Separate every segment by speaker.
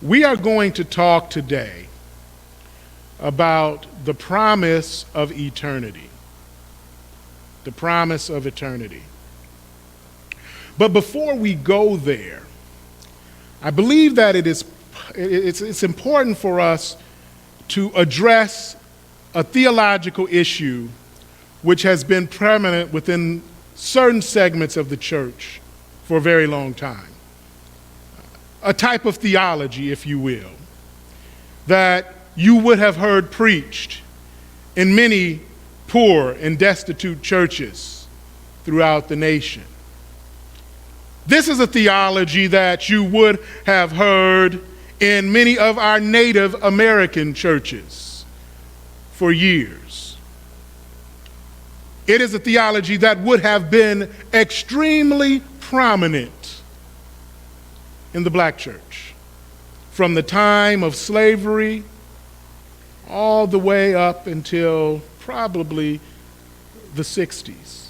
Speaker 1: We are going to talk today about the promise of eternity. The promise of eternity. But before we go there, I believe that it's important for us to address a theological issue which has been prominent within certain segments of the church for a very long time. A type of theology, if you will, that you would have heard preached in many poor and destitute churches throughout the nation. This is a theology that you would have heard in many of our Native American churches for years. It is a theology that would have been extremely prominent in the black church from the time of slavery all the way up until probably the 60s.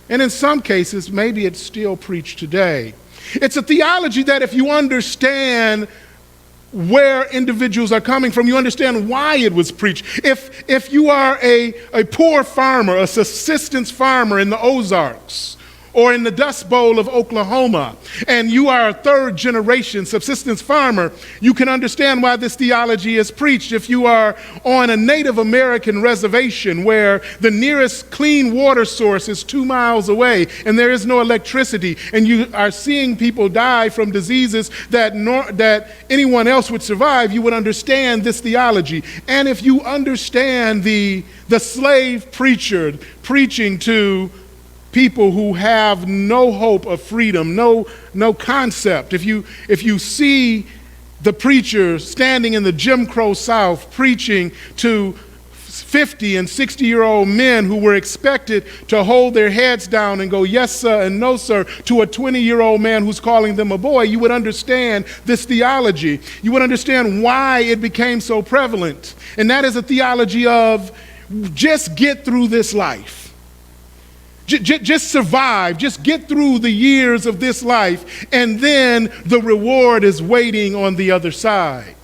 Speaker 1: And in some cases, maybe it's still preached today. It's a theology that if you understand where individuals are coming from, you understand why it was preached. If you are a poor farmer, a subsistence farmer in the Ozarks, or in the Dust Bowl of Oklahoma, and you are a third generation subsistence farmer, you can understand why this theology is preached. If you are on a Native American reservation where the nearest clean water source is 2 miles away and there is no electricity, and you are seeing people die from diseases that anyone else would survive, you would understand this theology. And if you understand the slave preacher preaching to people who have no hope of freedom, no concept. If you see the preacher standing in the Jim Crow South preaching to 50 and 60-year-old men who were expected to hold their heads down and go, yes, sir, and no, sir, to a 20-year-old man who's calling them a boy, you would understand this theology. You would understand why it became so prevalent. And that is a theology of just get through this life. Just survive, just get through the years of this life, and then the reward is waiting on the other side.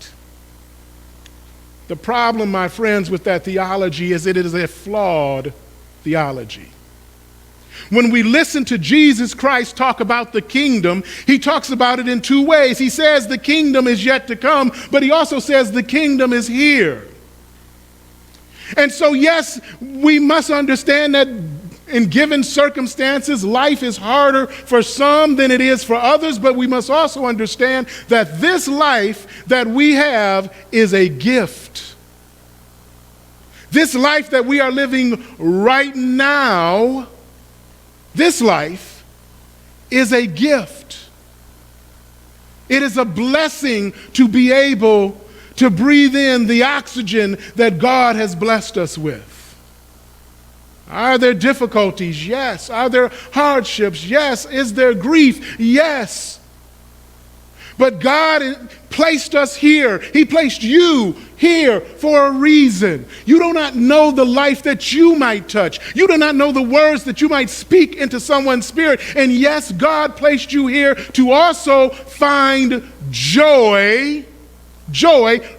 Speaker 1: The problem, my friends, with that theology is it is a flawed theology. When we listen to Jesus Christ talk about the kingdom, he talks about it in two ways. He says the kingdom is yet to come, but he also says the kingdom is here. And so, yes, we must understand that in given circumstances, life is harder for some than it is for others, but we must also understand that this life that we have is a gift. This life that we are living right now, this life is a gift. It is a blessing to be able to breathe in the oxygen that God has blessed us with. Are there difficulties? Yes. Are there hardships? Yes. Is there grief? Yes. But God placed us here. He placed you here for a reason. You do not know the life that you might touch. You do not know the words that you might speak into someone's spirit. And yes, God placed you here to also find joy,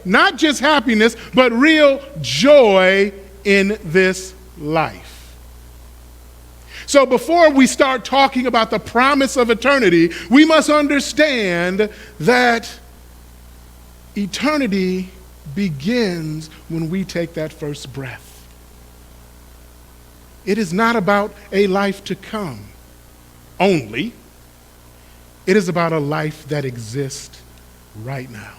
Speaker 1: not just happiness, but real joy in this life. So before we start talking about the promise of eternity, we must understand that eternity begins when we take that first breath. It is not about a life to come only. It is about a life that exists right now.